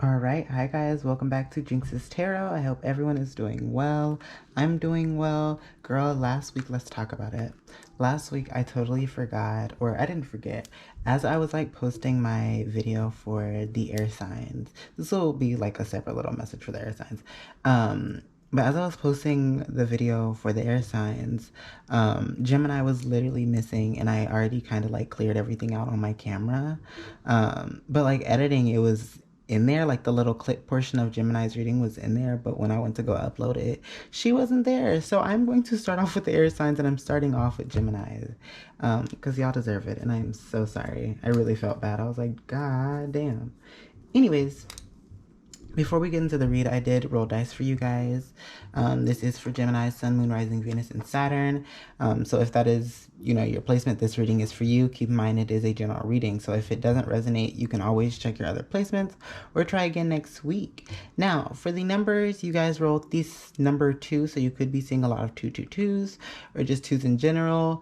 All right, hi guys, welcome back to Jinx's Tarot. I hope everyone is doing well. I'm doing well. Girl, last week, let's talk about it. Last week, I totally forgot, or I didn't forget, as I was like posting my video for the air signs. This will be like a separate little message for the air signs. But as I was posting the video for the air signs, Gemini was literally missing, and I already kind of like cleared everything out on my camera. But like editing, it was in there, like the little clip portion of Gemini's reading was in there, but when I went to go upload it, she wasn't there. So I'm going to start off with the air signs, and I'm starting off with Gemini, because y'all deserve it, and I'm so sorry. I really felt bad. I was like, God damn. Anyways, before we get into the read, I did roll dice for you guys. This is for Gemini, Sun, Moon, Rising, Venus, and Saturn. So if that is, your placement, this reading is for you. Keep in mind it is a general reading. So if it doesn't resonate, you can always check your other placements or try again next week. Now, for the numbers, you guys rolled this number 2. So you could be seeing a lot of 222s or just 2s in general.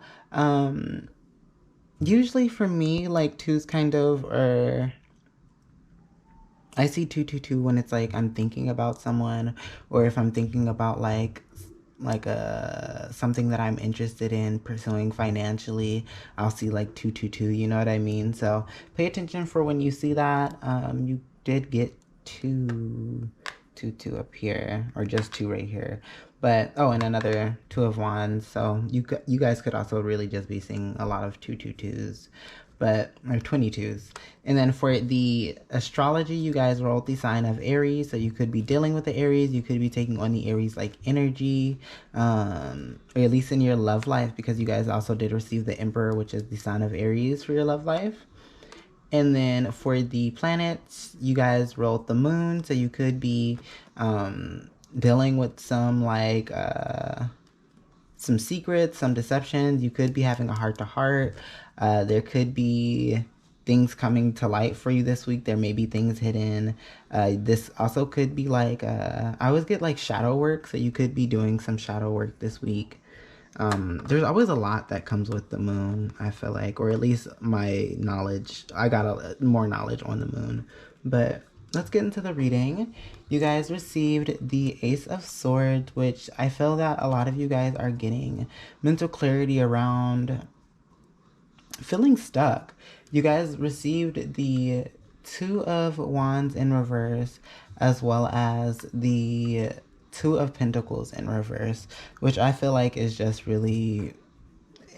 Usually for me, like 2s kind of are... I see 222 when it's like I'm thinking about someone, or if I'm thinking about something that I'm interested in pursuing financially, I'll see like 222, you know what I mean? So pay attention for when you see that. You did get 222 up here, or just 2 right here. But oh, and another 2 of wands. So you guys could also really just be seeing a lot of 222s, but or 22s. And then for the astrology, you guys rolled the sign of Aries. So you could be dealing with the Aries. You could be taking on the Aries like energy, or at least in your love life, because you guys also did receive the Emperor, which is the sign of Aries for your love life. And then for the planets, you guys rolled the moon. So you could be dealing with some some secrets, some deceptions. You could be having a heart-to-heart. There could be things coming to light for you this week. There may be things hidden. This also could be like, I always get like shadow work, so you could be doing some shadow work this week. There's always a lot that comes with the moon, I feel like, or at least my knowledge. I got more knowledge on the moon. But let's get into the reading. You guys received the Ace of Swords, which I feel that a lot of you guys are getting mental clarity around feeling stuck. You guys received the Two of Wands in reverse, as well as the Two of Pentacles in reverse, which I feel like is just really...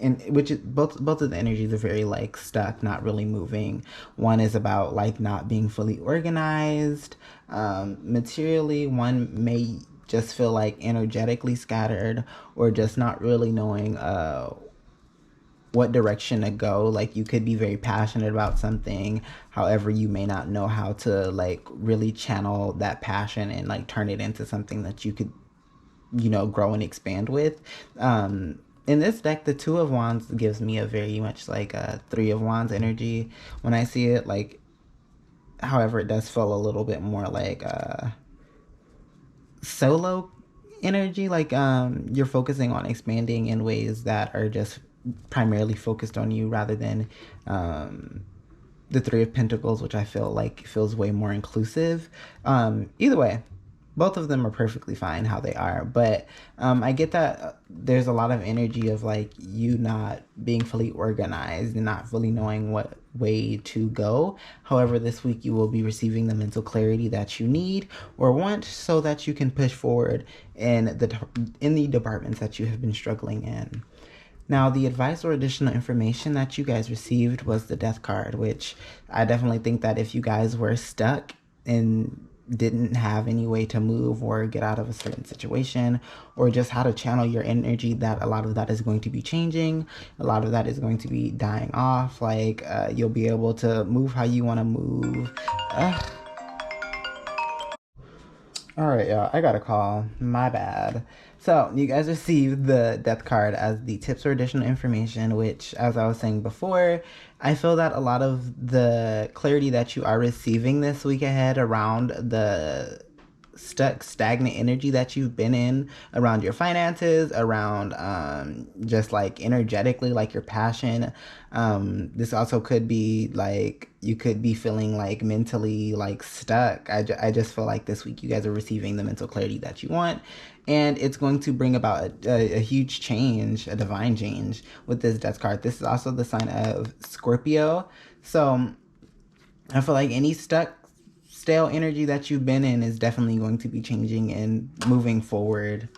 and which is, both of the energies are very like stuck, not really moving. One is about like not being fully organized materially. One may just feel like energetically scattered, or just not really knowing what direction to go. Like you could be very passionate about something, however you may not know how to like really channel that passion and like turn it into something that you could grow and expand with. In this deck, the Two of Wands gives me a very much like a Three of Wands energy when I see it. Like, however, it does feel a little bit more like solo energy. Like you're focusing on expanding in ways that are just primarily focused on you, rather than the Three of Pentacles, which I feel like feels way more inclusive. Either way, both of them are perfectly fine how they are, but I get that there's a lot of energy of like you not being fully organized and not fully knowing what way to go. However, this week you will be receiving the mental clarity that you need or want, so that you can push forward in the departments that you have been struggling in. Now, the advice or additional information that you guys received was the Death card, which I definitely think that if you guys were stuck and didn't have any way to move or get out of a certain situation, or just how to channel your energy, that a lot of that is going to be changing. A lot of that is going to be dying off. Like you'll be able to move how you want to move. All right, y'all, I got a call. My bad. So, you guys received the Death card as the tips or additional information, which, as I was saying before, I feel that a lot of the clarity that you are receiving this week ahead around the stuck, stagnant energy that you've been in around your finances, around just like energetically, like your passion. This also could be like you could be feeling like mentally like stuck. I just feel like this week you guys are receiving the mental clarity that you want, and it's going to bring about a huge change, a divine change with this death card. This is also the sign of Scorpio. So I feel like any stuck, stale energy that you've been in is definitely going to be changing and moving forward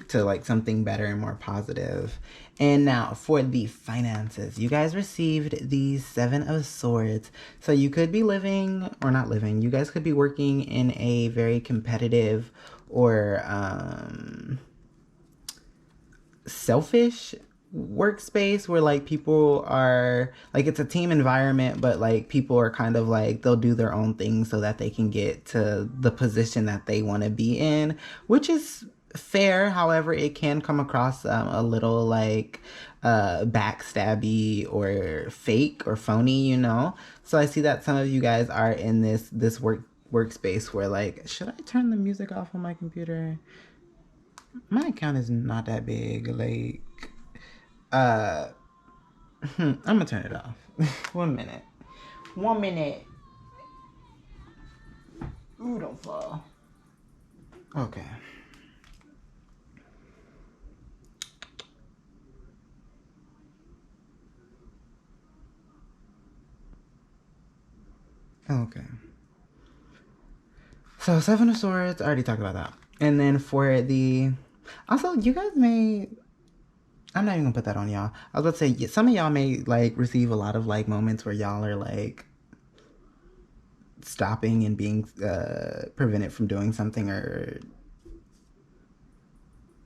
to like something better and more positive. And now for the finances, you guys received the Seven of Swords. So you could be living, or not living, you guys could be working in a very competitive or selfish workspace where like people are like, it's a team environment, but like people are kind of like they'll do their own thing so that they can get to the position that they want to be in, which is fair. However, it can come across a little like backstabby or fake or phony, you know. So I see that some of you guys are in this workspace where like, should I turn the music off on my computer? My account is not that big. Like, I'm gonna turn it off. 1 minute. 1 minute. Ooh, don't fall. Okay. Okay. So Seven of Swords, I already talked about that. And then for the, also you guys may, I'm not even gonna put that on y'all. I was about to say, some of y'all may like receive a lot of like moments where y'all are like stopping and being prevented from doing something, or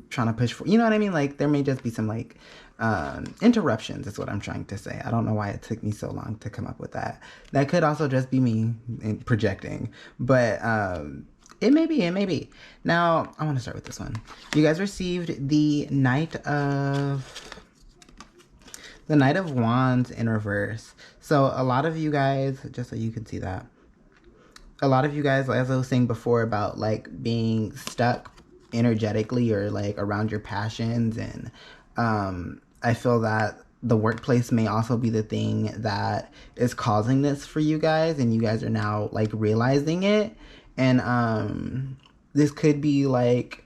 trying to push for, you know what I mean? Like there may just be some like interruptions is what I'm trying to say. I don't know why it took me so long to come up with that. That could also just be me projecting, but it may be. Now I want to start with this one. You guys received the Knight of Wands in reverse. So a lot of you guys, just so you can see that, a lot of you guys, as I was saying before about like being stuck energetically or like around your passions, and I feel that the workplace may also be the thing that is causing this for you guys, and you guys are now like realizing it. And this could be like,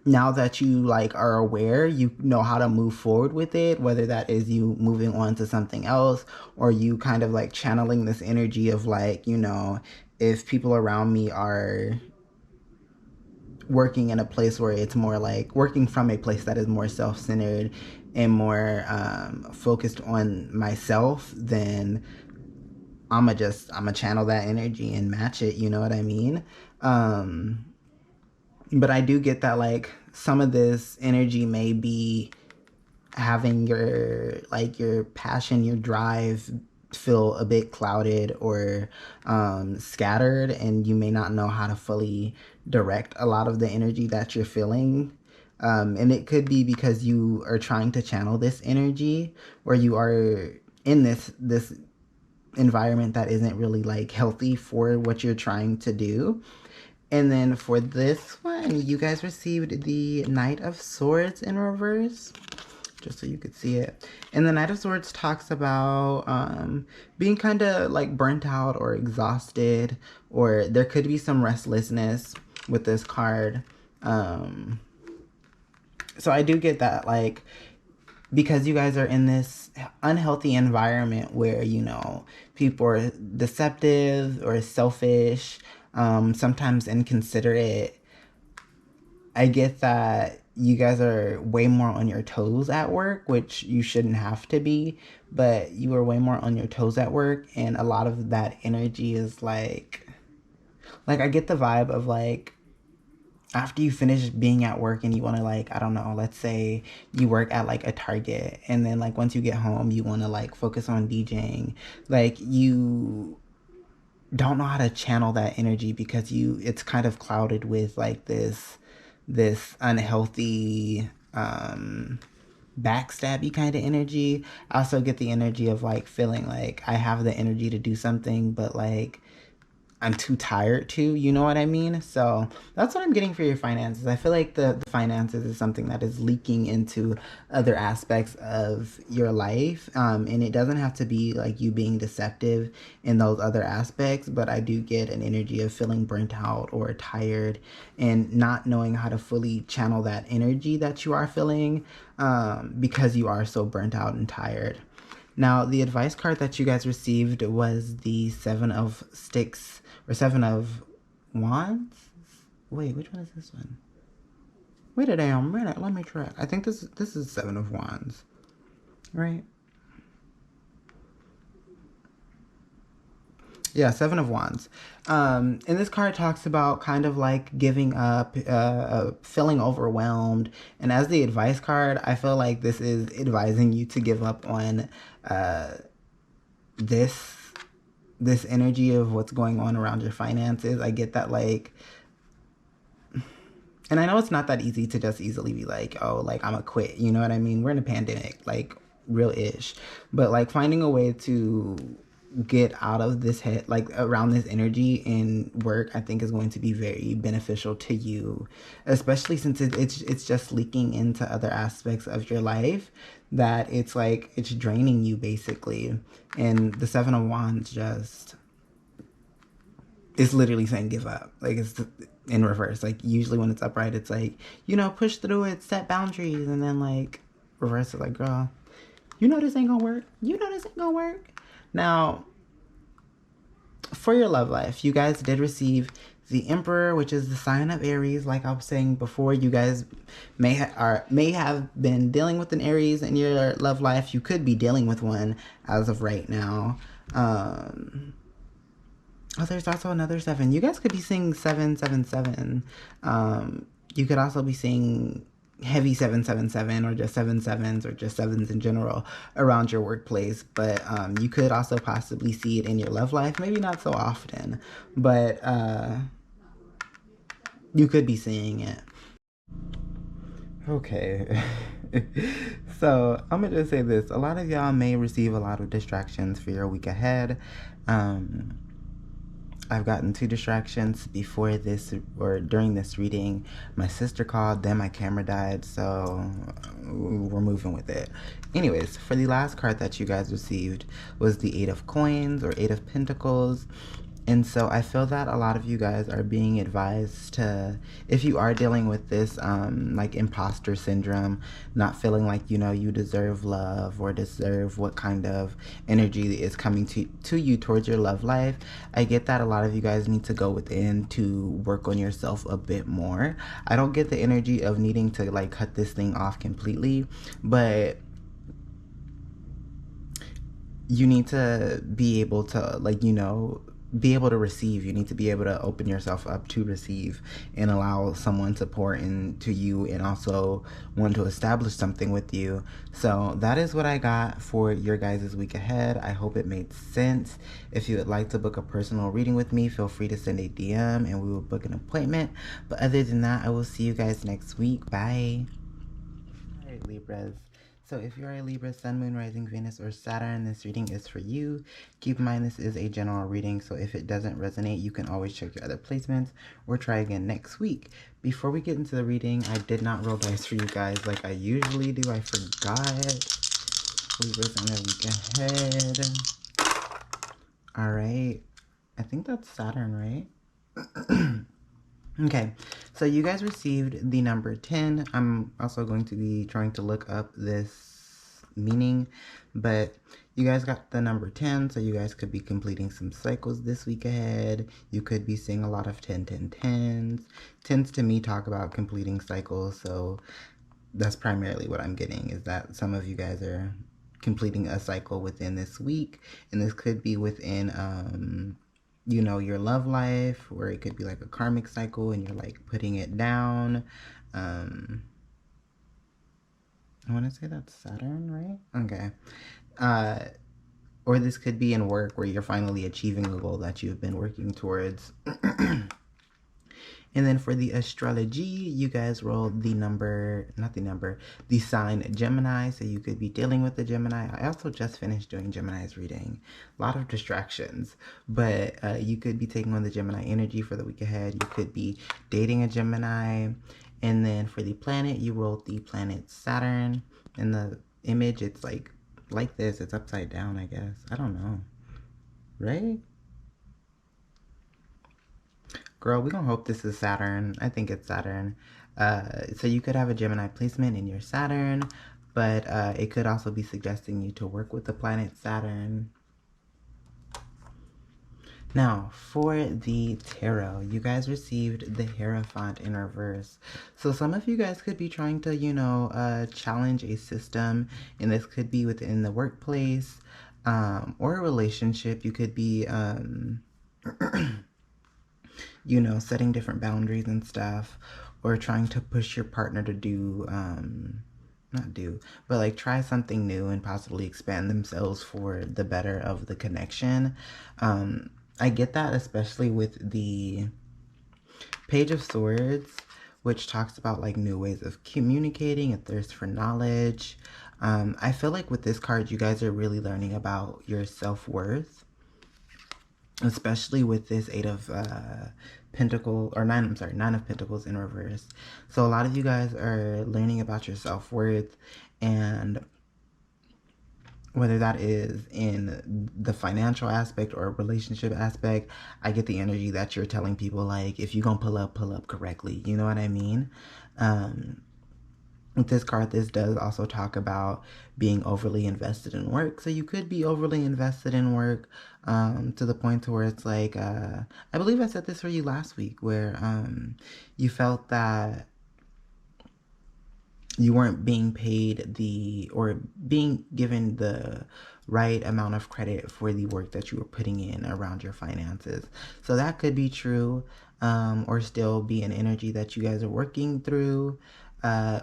now that you like are aware, you know how to move forward with it, whether that is you moving on to something else, or you kind of like channeling this energy of like, you know, if people around me are working in a place where it's more like working from a place that is more self-centered and more focused on myself, then I'm gonna channel that energy and match it, you know what I mean? But I do get that like some of this energy may be having your like your passion, your drive feel a bit clouded or scattered, and you may not know how to fully direct a lot of the energy that you're feeling. And it could be because you are trying to channel this energy, or you are in this environment that isn't really like healthy for what you're trying to do. And then for this one, you guys received the Knight of Swords in reverse, just so you could see it. And the Knight of Swords talks about being kind of like burnt out or exhausted, or there could be some restlessness with this card. So I do get that, like, because you guys are in this unhealthy environment where, you know, people are deceptive or selfish, sometimes inconsiderate. I get that you guys are way more on your toes at work, which you shouldn't have to be, but you are way more on your toes at work, and a lot of that energy is like I get the vibe of like, after you finish being at work and you want to like, I don't know, let's say you work at like a Target, and then like once you get home you want to like focus on DJing, like you don't know how to channel that energy because it's kind of clouded with like this unhealthy backstabby kind of energy. I also get the energy of like feeling like I have the energy to do something, but like I'm too tired to, you know what I mean? So that's what I'm getting for your finances. I feel like the finances is something that is leaking into other aspects of your life. And it doesn't have to be like you being deceptive in those other aspects, but I do get an energy of feeling burnt out or tired and not knowing how to fully channel that energy that you are feeling, because you are so burnt out and tired. Now, the advice card that you guys received was the Seven of Sticks or Seven of Wands. Wait, which one is this one? Wait a damn minute. Let me check. I think this is Seven of Wands, right? Yeah, Seven of Wands. And this card talks about kind of like giving up, feeling overwhelmed. And as the advice card, I feel like this is advising you to give up on this this energy of what's going on around your finances. I get that, like, and I know it's not that easy to just easily be like, oh, like I'm a quit. You know what I mean? We're in a pandemic, like real ish. But like finding a way to get out of this head, like around this energy in work, I think is going to be very beneficial to you, especially since it's just leaking into other aspects of your life, that it's like it's draining you basically. And the Seven of Wands just, it's literally saying give up. Like it's in reverse. Like usually when it's upright, it's like, you know, push through it, set boundaries, and then like reverse it, like, girl, you know this ain't gonna work. You know this ain't gonna work. Now, for your love life, you guys did receive the Emperor, which is the sign of Aries. Like I was saying before, you guys may have been dealing with an Aries in your love life. You could be dealing with one as of right now. Oh, there's also another seven. You guys could be seeing 777. You could also be seeing heavy 777 or just 77s or just sevens in general around your workplace. But you could also possibly see it in your love life. Maybe not so often, but you could be seeing it. Okay. So I'm gonna just say this. A lot of y'all may receive a lot of distractions for your week ahead. I've gotten two distractions before this or during this reading. My sister called, then my camera died, so we're moving with it. Anyways, for the last card that you guys received was the Eight of Coins or Eight of Pentacles. And so I feel that a lot of you guys are being advised to, if you are dealing with this like imposter syndrome, not feeling like, you know, you deserve love or deserve what kind of energy is coming to you towards your love life. I get that a lot of you guys need to go within to work on yourself a bit more. I don't get the energy of needing to like cut this thing off completely, but you need to be able to, like, you know, be able to receive. You need to be able to open yourself up to receive and allow someone to pour into you and also want to establish something with you. So that is what I got for your guys' week ahead. I hope it made sense. If you would like to book a personal reading with me, feel free to send a DM and we will book an appointment. But other than that, I will see you guys next week. Bye. All right, Libras. So if you're a Libra, Sun, Moon, Rising, Venus, or Saturn, this reading is for you. Keep in mind this is a general reading, so if it doesn't resonate, you can always check your other placements or try again next week. Before we get into the reading, I did not roll dice for you guys like I usually do. I forgot. Libras in the week ahead. All right. I think that's Saturn, right? Okay, so you guys received the number 10. I'm also going to be trying to look up this meaning, but you guys got the number 10, so you guys could be completing some cycles this week ahead. You could be seeing a lot of 10, 10, 10s. 10s to me talk about completing cycles, so that's primarily what I'm getting, is that some of you guys are completing a cycle within this week, and this could be within you know, your love life, or it could be like a karmic cycle and you're like putting it down. I want to say that's Saturn, right? Okay. Or this could be in work where you're finally achieving a goal that you've been working towards. And then for the astrology, you guys rolled the number, not the number, the sign Gemini. So you could be dealing with the Gemini. I also just finished doing Gemini's reading. A lot of distractions, but you could be taking on the Gemini energy for the week ahead. You could be dating a Gemini. And then for the planet, you rolled the planet Saturn. In the image, it's like this. It's upside down, I guess. I don't know. Right? Girl, we gonna hope this is Saturn. I think it's Saturn. So you could have a Gemini placement in your Saturn, but it could also be suggesting you to work with the planet Saturn. Now, for the tarot, you guys received the Hierophant in reverse. So some of you guys could be trying to, you know, challenge a system, and this could be within the workplace or a relationship. You could be, you know, setting different boundaries and stuff, or trying to push your partner to do, not do, but like try something new and possibly expand themselves for the better of the connection. I get that, especially with the Page of Swords, which talks about like new ways of communicating, a thirst for knowledge. I feel like with this card, you guys are really learning about your self-worth, especially with this Nine of Pentacles in reverse. So a lot of you guys are learning about your self-worth, and whether that is in the financial aspect or relationship aspect, I get the energy that you're telling people, like, if you're gonna pull up correctly. You know what I mean? With this card, this does also talk about being overly invested in work. So you could be overly invested in work to the point to where it's like, I believe I said this for you last week, where you felt that you weren't being paid or being given the right amount of credit for the work that you were putting in around your finances. So that could be true, or still be an energy that you guys are working through.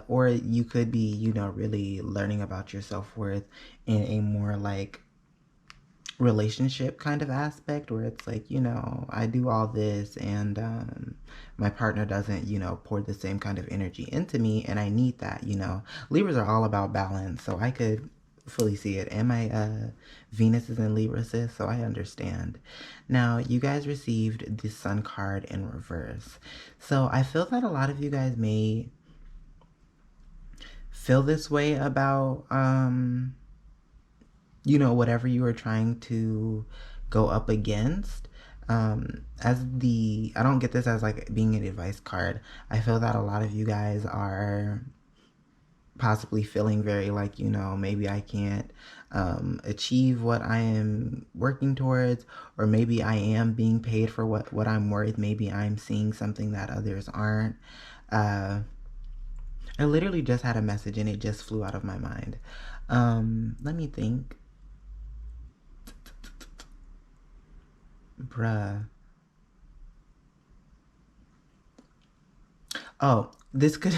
Or you could be, you know, really learning about your self-worth in a more like relationship kind of aspect, where it's like, you know, I do all this and my partner doesn't, you know, pour the same kind of energy into me, and I need that, you know. Libras are all about balance, so I could fully see it. And my Venus is in Libra, sis, so I understand. Now, you guys received the Sun card in reverse. So I feel that a lot of you guys may feel this way about you know, whatever you are trying to go up against. I don't get this as like being an advice card. I feel that a lot of you guys are possibly feeling very like, you know, maybe I can't achieve what I am working towards, or maybe I am being paid for what I'm worth. Maybe I'm seeing something that others aren't. I literally just had a message and it just flew out of my mind. Let me think. Bruh. Oh, this could,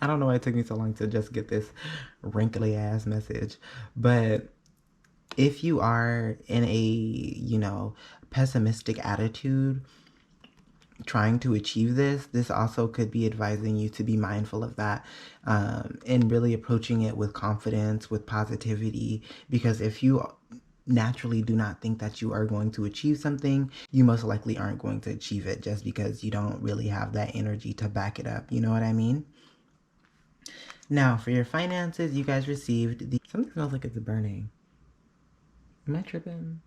I don't know why it took me so long to just get this wrinkly ass message, but if you are in a, you know, pessimistic attitude trying to achieve this also could be advising you to be mindful of that, and really approaching it with confidence, with positivity, because if you naturally do not think that you are going to achieve something, you most likely aren't going to achieve it, just because you don't really have that energy to back it up. You know what I mean? Now, for your finances, you guys received something smells like it's burning. Am I tripping?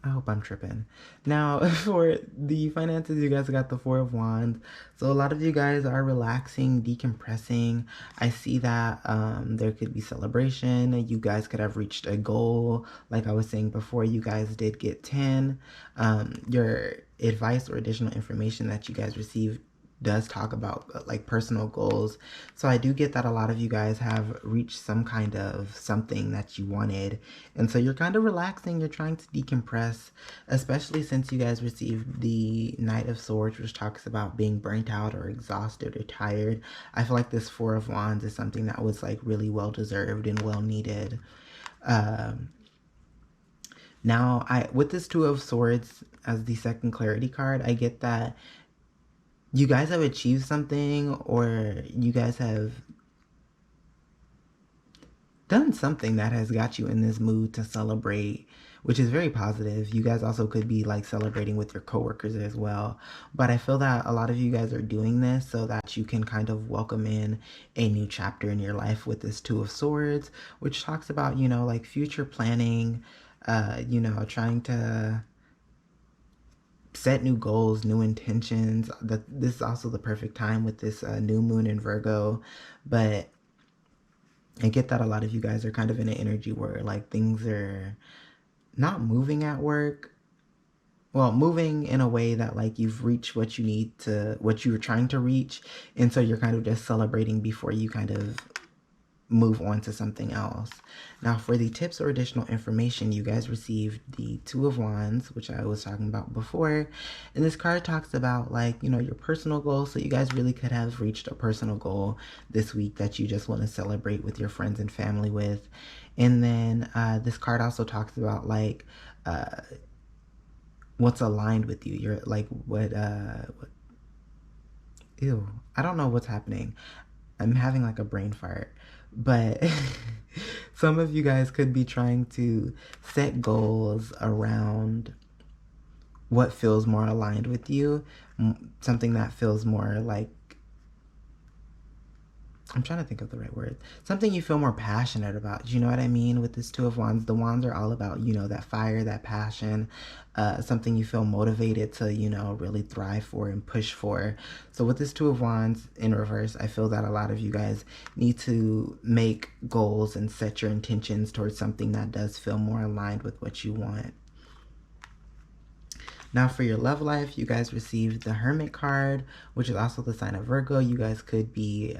I hope I'm tripping. Now, for the finances, you guys got the Four of Wands. So a lot of you guys are relaxing, decompressing. I see that there could be celebration. You guys could have reached a goal. Like I was saying before, you guys did get 10. Your advice or additional information that you guys received does talk about like personal goals. So I do get that a lot of you guys have reached some kind of something that you wanted, and so you're kind of relaxing, you're trying to decompress, especially since you guys received the Knight of Swords, which talks about being burnt out or exhausted or tired. I feel like this Four of Wands is something that was like really well deserved and well needed. Now, with this Two of Swords as the second clarity card, I get that you guys have achieved something, or you guys have done something that has got you in this mood to celebrate, which is very positive. You guys also could be like celebrating with your coworkers as well. But I feel that a lot of you guys are doing this so that you can kind of welcome in a new chapter in your life with this Two of Swords, which talks about, you know, like future planning, you know, trying to set new goals, new intentions. That this is also the perfect time with this new moon in Virgo. But I get that a lot of you guys are kind of in an energy where like things are not moving at work. Well, moving in a way that like you've reached what you need to, what you were trying to reach. And so you're kind of just celebrating before you kind of move on to something else. Now, for the tips or additional information, you guys received the Two of Wands, which I was talking about before. And this card talks about like, you know, your personal goals. So you guys really could have reached a personal goal this week that you just want to celebrate with your friends and family with. And then this card also talks about like what's aligned with you. You're like what ew, I don't know what's happening. I'm having like a brain fart. But some of you guys could be trying to set goals around what feels more aligned with you. Something that feels more like, I'm trying to think of the right word. Something you feel more passionate about. You know what I mean? With this Two of Wands, the wands are all about, you know, that fire, that passion, something you feel motivated to, you know, really thrive for and push for. So with this Two of Wands in reverse, I feel that a lot of you guys need to make goals and set your intentions towards something that does feel more aligned with what you want. Now for your love life, you guys received the Hermit card, which is also the sign of Virgo. You guys could be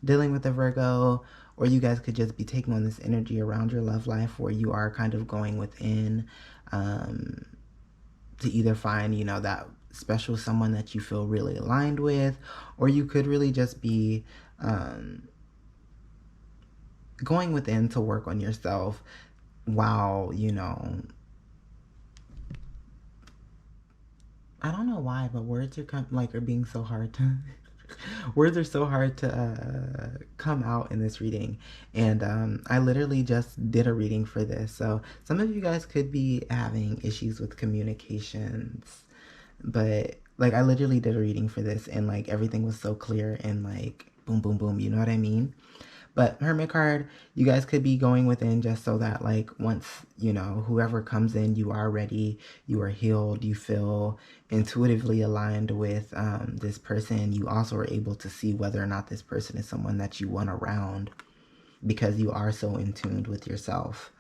dealing with a Virgo, or you guys could just be taking on this energy around your love life where you are kind of going within to either find, you know, that special someone that you feel really aligned with, or you could really just be going within to work on yourself while, you know, I don't know why, but words are being so hard to words are so hard to come out in this reading. And I literally just did a reading for this, so some of you guys could be having issues with communications, but like I literally did a reading for this and like everything was so clear and like boom boom boom, you know what I mean? But Hermit card, you guys could be going within just so that like once, you know, whoever comes in, you are ready, you are healed, you feel intuitively aligned with this person. You also are able to see whether or not this person is someone that you want around because you are so in tune with yourself.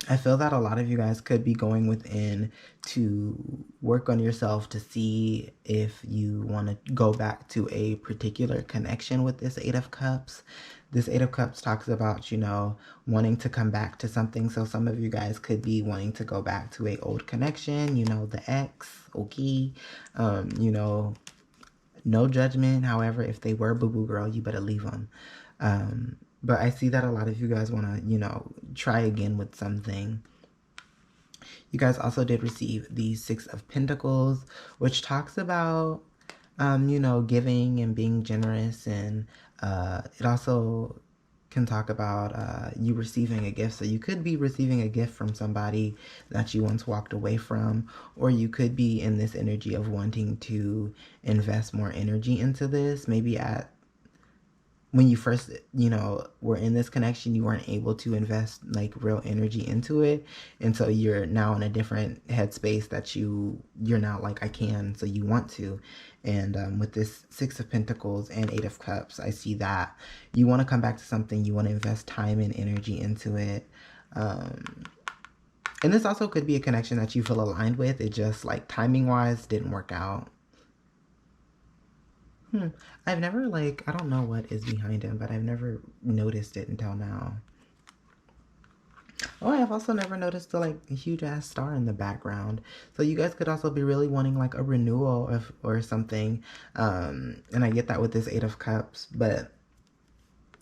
I feel that a lot of you guys could be going within to work on yourself to see if you want to go back to a particular connection with this Eight of Cups. This Eight of Cups talks about, you know, wanting to come back to something. So some of you guys could be wanting to go back to a old connection, you know, the ex, okay. You know, no judgment. However, if they were boo-boo girl, you better leave them. But I see that a lot of you guys want to, you know, try again with something. You guys also did receive the Six of Pentacles, which talks about, you know, giving and being generous. And it also can talk about you receiving a gift. So you could be receiving a gift from somebody that you once walked away from, or you could be in this energy of wanting to invest more energy into this. Maybe when you first, you know, were in this connection, you weren't able to invest like real energy into it. And so you're now in a different headspace that you're now like, I can, so you want to. And with this Six of Pentacles and Eight of Cups, I see that you want to come back to something, you want to invest time and energy into it. And this also could be a connection that you feel aligned with. It just like timing wise didn't work out. I've never like, I don't know what is behind him, but I've never noticed it until now. Oh, I've also never noticed the like huge ass star in the background. So you guys could also be really wanting like a renewal or something. And I get that with this Eight of Cups, but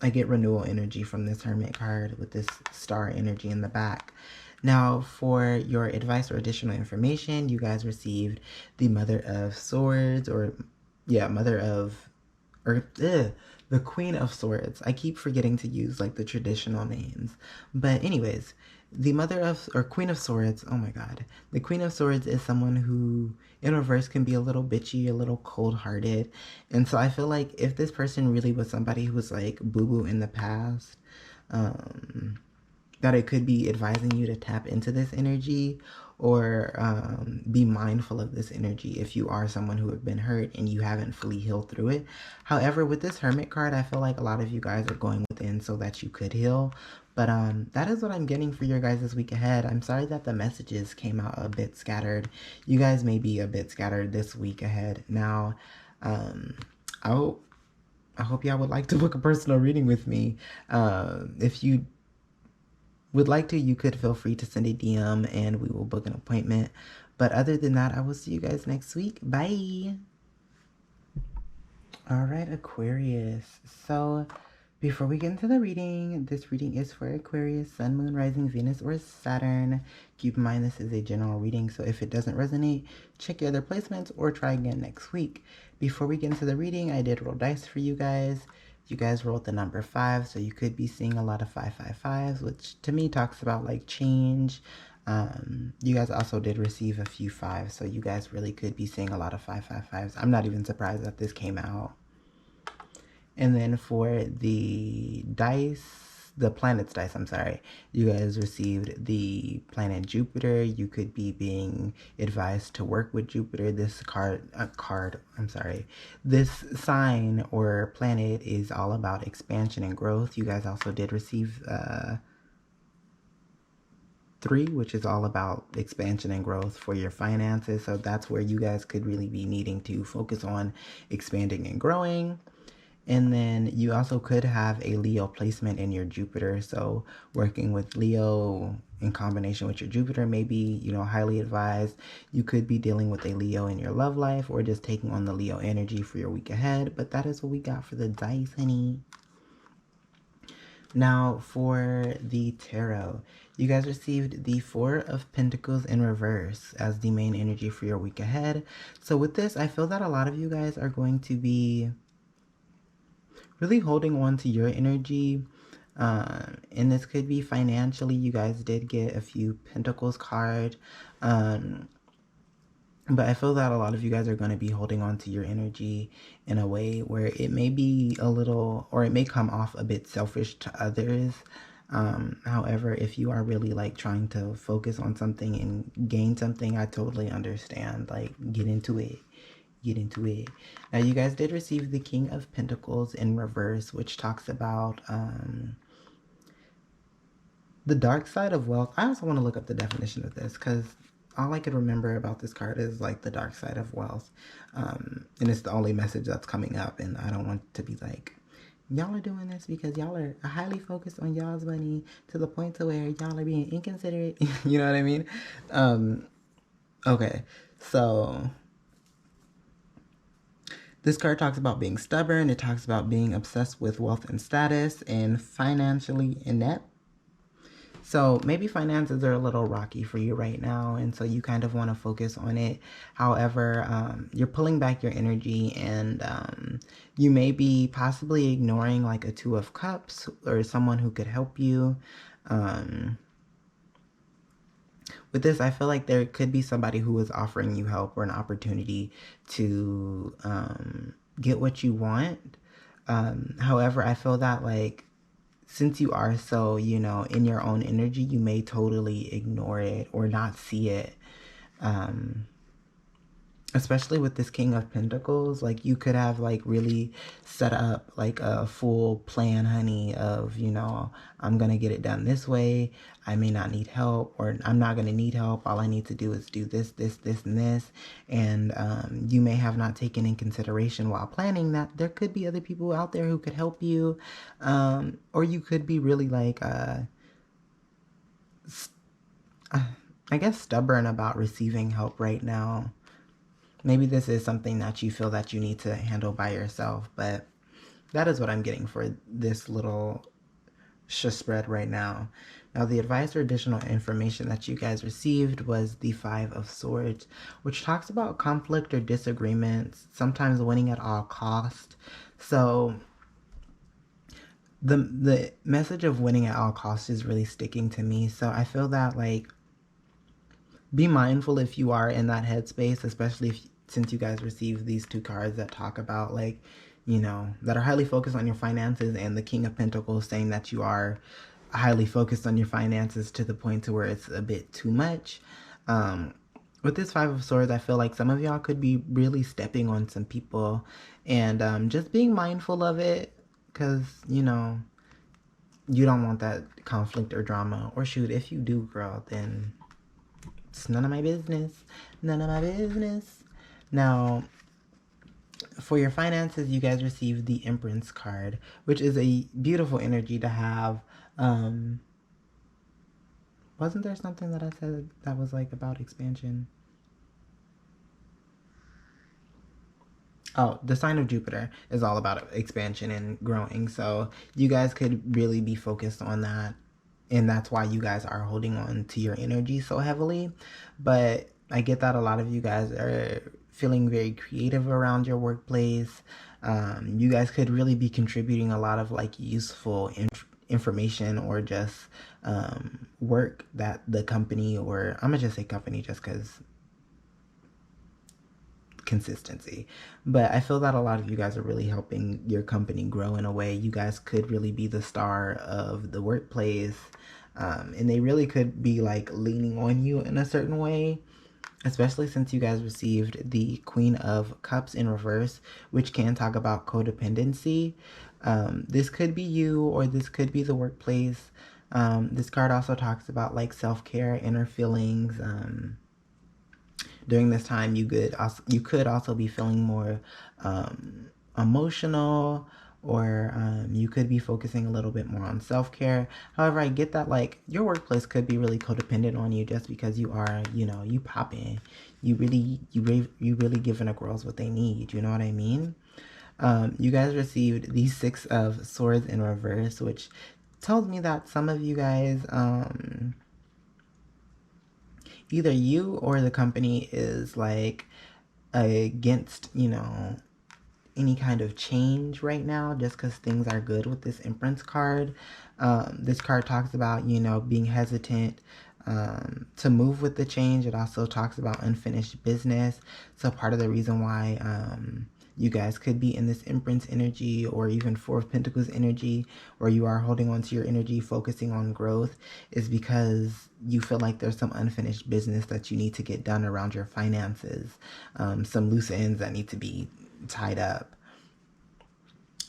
I get renewal energy from this Hermit card with this star energy in the back. Now, for your advice or additional information, you guys received the Mother of Swords, or yeah, Mother of, or the Queen of Swords. I keep forgetting to use like the traditional names. But anyways, the Mother of, or Queen of Swords, oh my God. The Queen of Swords is someone who in reverse can be a little bitchy, a little cold-hearted. And so I feel like if this person really was somebody who was like boo-boo in the past, that it could be advising you to tap into this energy, or be mindful of this energy if you are someone who have been hurt and you haven't fully healed through it. However, with this Hermit card, I feel like a lot of you guys are going within so that you could heal. But that is what I'm getting for your guys this week ahead. I'm sorry that the messages came out a bit scattered. You guys may be a bit scattered this week ahead. Now, I hope y'all would like to book a personal reading with me. If you would like to, you could feel free to send a DM and we will book an appointment. But other than that, I will see you guys next week. Bye. All right, Aquarius. So before we get into the reading, this reading is for Aquarius, Sun, Moon, Rising, Venus, or Saturn. Keep in mind this is a general reading, so if it doesn't resonate, check your other placements or try again next week. Before we get into the reading, I did roll dice for you guys. You guys rolled the number 5, so you could be seeing a lot of 555s, which to me talks about like change. You guys also did receive a few 5s, so you guys really could be seeing a lot of 555s. I'm not even surprised that this came out. And then for the dice, the planets dice, I'm sorry, you guys received the planet Jupiter. You could be being advised to work with Jupiter. This this sign or planet is all about expansion and growth. You guys also did receive 3, which is all about expansion and growth for your finances. So that's where you guys could really be needing to focus on expanding and growing. And then you also could have a Leo placement in your Jupiter. So working with Leo in combination with your Jupiter may be, you know, highly advised. You could be dealing with a Leo in your love life or just taking on the Leo energy for your week ahead. But that is what we got for the dice, honey. Now for the tarot, you guys received the 4 of Pentacles in reverse as the main energy for your week ahead. So with this, I feel that a lot of you guys are going to be really holding on to your energy, and this could be financially. You guys did get a few Pentacles card, but I feel that a lot of you guys are going to be holding on to your energy in a way where it may be a little, or it may come off a bit selfish to others. However, if you are really like trying to focus on something and gain something, I totally understand. Like, get into it. Now, you guys did receive the King of Pentacles in reverse, which talks about the dark side of wealth. I also want to look up the definition of this because all I could remember about this card is like the dark side of wealth, and it's the only message that's coming up. And I don't want to be like, y'all are doing this because y'all are highly focused on y'all's money to the point to where y'all are being inconsiderate. You know what I mean? Okay, so this card talks about being stubborn. It talks about being obsessed with wealth and status and financially inept. So maybe finances are a little rocky for you right now, and so you kind of want to focus on it. However, you're pulling back your energy, and you may be possibly ignoring like a 2 of Cups or someone who could help you. With this, I feel like there could be somebody who is offering you help or an opportunity to get what you want. However, I feel that like since you are so, you know, in your own energy, you may totally ignore it or not see it. Especially with this King of Pentacles, like you could have like really set up like a full plan, honey, of, you know, I'm going to get it done this way. I may not need help, or I'm not going to need help. All I need to do is do this, this, this, and this. And you may have not taken in consideration while planning that there could be other people out there who could help you. Or you could be really like, I guess, stubborn about receiving help right now. Maybe this is something that you feel that you need to handle by yourself, but that is what I'm getting for this little spread right now. Now, the advice or additional information that you guys received was the Five of Swords, which talks about conflict or disagreements, sometimes winning at all cost. So the message of winning at all costs is really sticking to me. So I feel that, like, be mindful if you are in that headspace, especially if, since you guys received these two cards that talk about, like, you know, that are highly focused on your finances, and the King of Pentacles saying that you are highly focused on your finances to the point to where it's a bit too much. With this Five of Swords, I feel like some of y'all could be really stepping on some people, and just being mindful of it, because, you know, you don't want that conflict or drama. Or shoot, if you do, girl, then it's none of my business. None of my business. Now, for your finances, you guys received the Empress card, which is a beautiful energy to have. Wasn't there something that I said that was like about expansion? Oh, the sign of Jupiter is all about expansion and growing. So you guys could really be focused on that. And that's why you guys are holding on to your energy so heavily. But I get that a lot of you guys are feeling very creative around your workplace. You guys could really be contributing a lot of like useful information, or just work that the company, or I'm gonna just say company just because consistency. But I feel that a lot of you guys are really helping your company grow in a way. You guys could really be the star of the workplace, and they really could be like leaning on you in a certain way, especially since you guys received the Queen of Cups in reverse, which can talk about codependency. This could be you, or this could be the workplace. This card also talks about like self-care, inner feelings. During this time, you could also be feeling more emotional, or you could be focusing a little bit more on self-care. However, I get that like your workplace could be really codependent on you, just because you are, you know, you pop in, you really giving the girls what they need. You know what I mean? You guys received the Six of Swords in reverse, which tells me that some of you guys, either you or the company is like against, you know, any kind of change right now, just because things are good with this Empress card. This card talks about, you know, being hesitant to move with the change. It also talks about unfinished business. So part of the reason why you guys could be in this Empress energy, or even Four of Pentacles energy, where you are holding on to your energy, focusing on growth, is because you feel like there's some unfinished business that you need to get done around your finances, some loose ends that need to be tied up.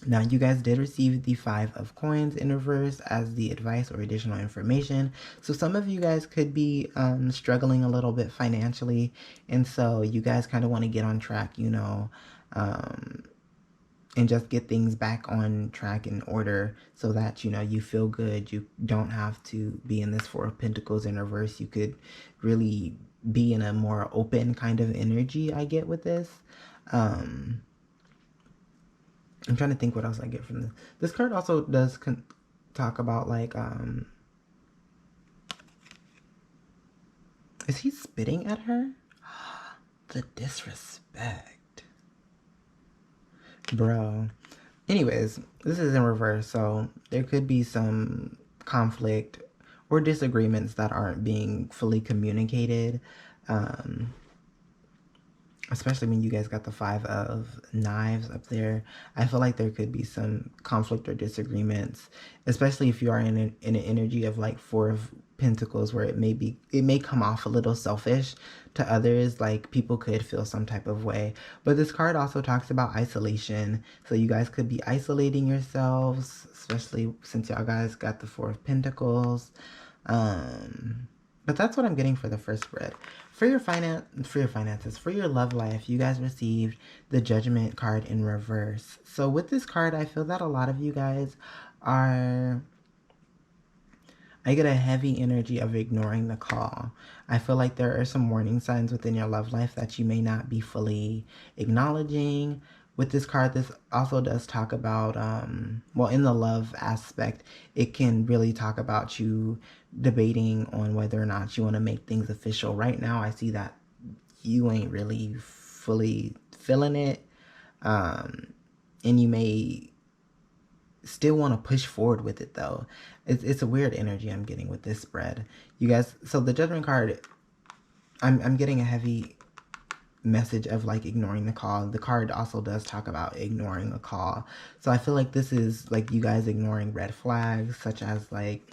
Now, you guys did receive the Five of Coins in reverse as the advice or additional information. So some of you guys could be struggling a little bit financially, and so you guys kind of want to get on track, you know, and just get things back on track in order, so that, you know, you feel good. You don't have to be in this Four of Pentacles in reverse. You could really be in a more open kind of energy, I get with this. I'm trying to think what else I get from this. This card also does talk about like, is he spitting at her? The disrespect. Bro. Anyways, this is in reverse, so there could be some conflict or disagreements that aren't being fully communicated. Especially when you guys got the Five of Knives up there. I feel like there could be some conflict or disagreements, especially if you are in an energy of like Four of Pentacles, where it may come off a little selfish to others. Like people could feel some type of way. But this card also talks about isolation. So you guys could be isolating yourselves, especially since y'all guys got the Four of Pentacles. But that's what I'm getting for the first spread. For your finances, for your love life, you guys received the Judgment card in reverse. So with this card, I feel that a lot of you guys are... I get a heavy energy of ignoring the call. I feel like there are some warning signs within your love life that you may not be fully acknowledging, with this card, this also does talk about, well, in the love aspect, it can really talk about you debating on whether or not you want to make things official. Right now, I see that you ain't really fully feeling it. And you may still want to push forward with it, though. It's a weird energy I'm getting with this spread. You guys, so the Judgment card, I'm getting a heavy message of like ignoring the call. The card also does talk about ignoring a call. So I feel like this is like you guys ignoring red flags, such as like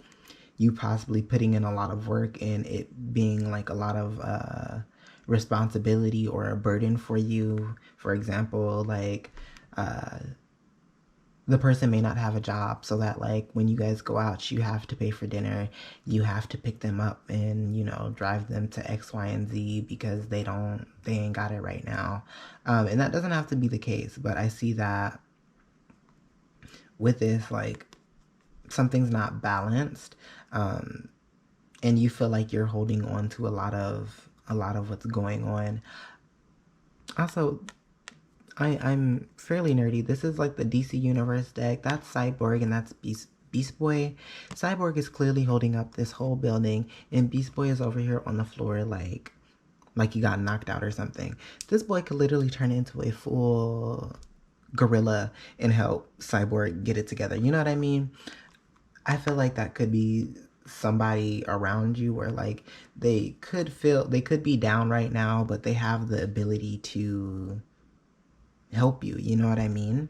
you possibly putting in a lot of work and it being like a lot of responsibility or a burden for you. For example, like the person may not have a job, so that like when you guys go out, you have to pay for dinner, you have to pick them up and, you know, drive them to X, Y, and Z because they ain't got it right now. And that doesn't have to be the case, but I see that with this, like, something's not balanced, and you feel like you're holding on to a lot of what's going on. Also, I'm fairly nerdy. This is like the DC Universe deck. That's Cyborg and that's Beast Boy. Cyborg is clearly holding up this whole building, and Beast Boy is over here on the floor like he got knocked out or something. This boy could literally turn into a full gorilla and help Cyborg get it together. You know what I mean? I feel like that could be somebody around you where like they could be down right now, but they have the ability to help you, you know what I mean?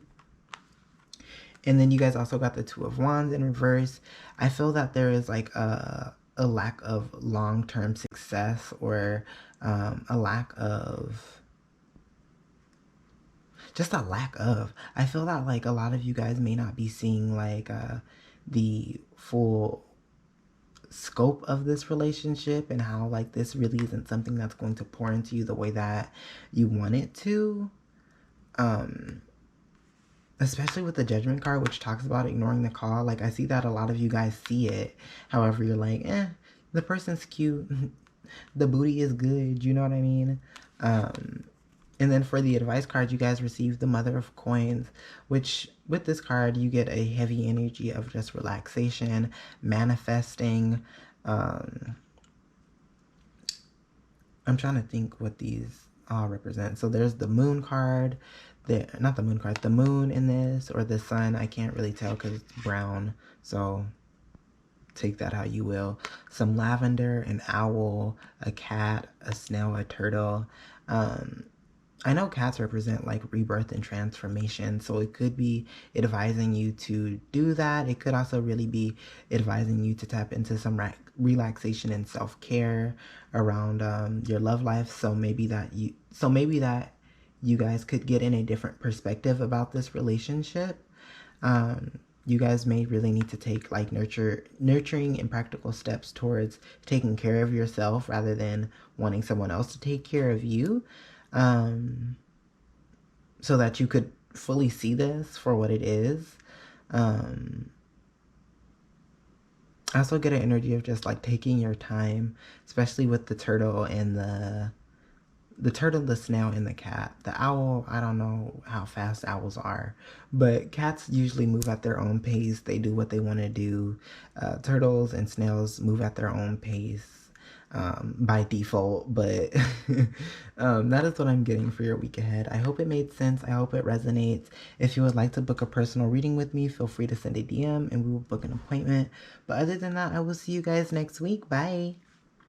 And then you guys also got the Two of Wands in reverse. I feel that there is like a lack of long-term success, or a lack of I feel that like a lot of you guys may not be seeing like the full scope of this relationship, and how like this really isn't something that's going to pour into you the way that you want it to. Especially with the Judgment card, which talks about ignoring the call. Like, I see that a lot of you guys see it. However, you're like, the person's cute. The booty is good. You know what I mean? And then for the advice card, you guys receive the Mother of Coins, which with this card, you get a heavy energy of just relaxation, manifesting. I'm trying to think what these all represent. So there's the Moon card. Not the Moon card, the Moon in this, or the Sun. I can't really tell because it's brown. So take that how you will. Some lavender, an owl, a cat, a snail, a turtle. I know cats represent like rebirth and transformation, so it could be advising you to do that. It could also really be advising you to tap into some relaxation and self-care around your love life. So maybe that you guys could get in a different perspective about this relationship. You guys may really need to take like nurturing and practical steps towards taking care of yourself rather than wanting someone else to take care of you. So that you could fully see this for what it is. I also get an energy of just like taking your time, especially with the turtle and the turtle, the snail, and the cat. The owl, I don't know how fast owls are, but cats usually move at their own pace. They do what they want to do. Turtles and snails move at their own pace by default, but that is what I'm getting for your week ahead. I hope it made sense. I hope it resonates. If you would like to book a personal reading with me, feel free to send a DM and we will book an appointment. But other than that, I will see you guys next week. Bye.